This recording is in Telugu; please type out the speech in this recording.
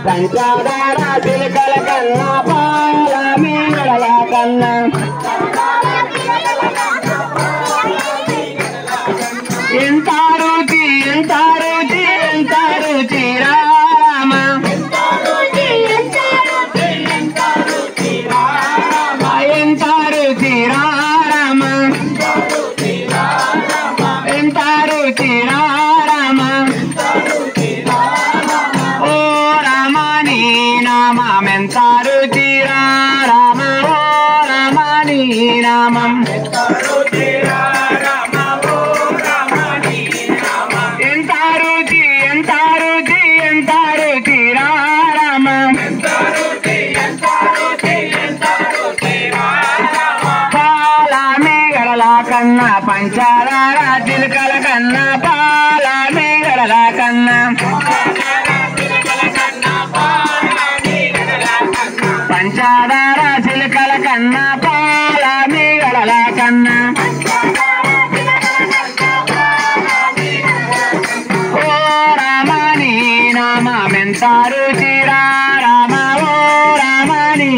పంచదార చిలకల కన్నా పాల మీగడల కన్నా ఎంత రుచి ఎంత రుచి ఎంత రుచి రామ ఎంత రుచి రామ ఎంత రుచి రామ ఓ రామ నీ నామం ఎంత రుచి రామ ఓ రామ నీ నామం ఎంత రుచి రామ ఓ రామ నీ నామం ఎంత రుచి ఎంత రుచి ఎంత రుచి రామ ఎంత రుచి ఎంత రుచి ఎంత రుచి రామ పాల మీగడల కన్నా పంచదార చిలకల కన్నా పాల మీగడల కన్నా పంచదార చిలకల కన్నా పాల మీగడల కన్నా ఓ రామ నీ నామం ఎంత రుచి రామ ఓ రామ నీ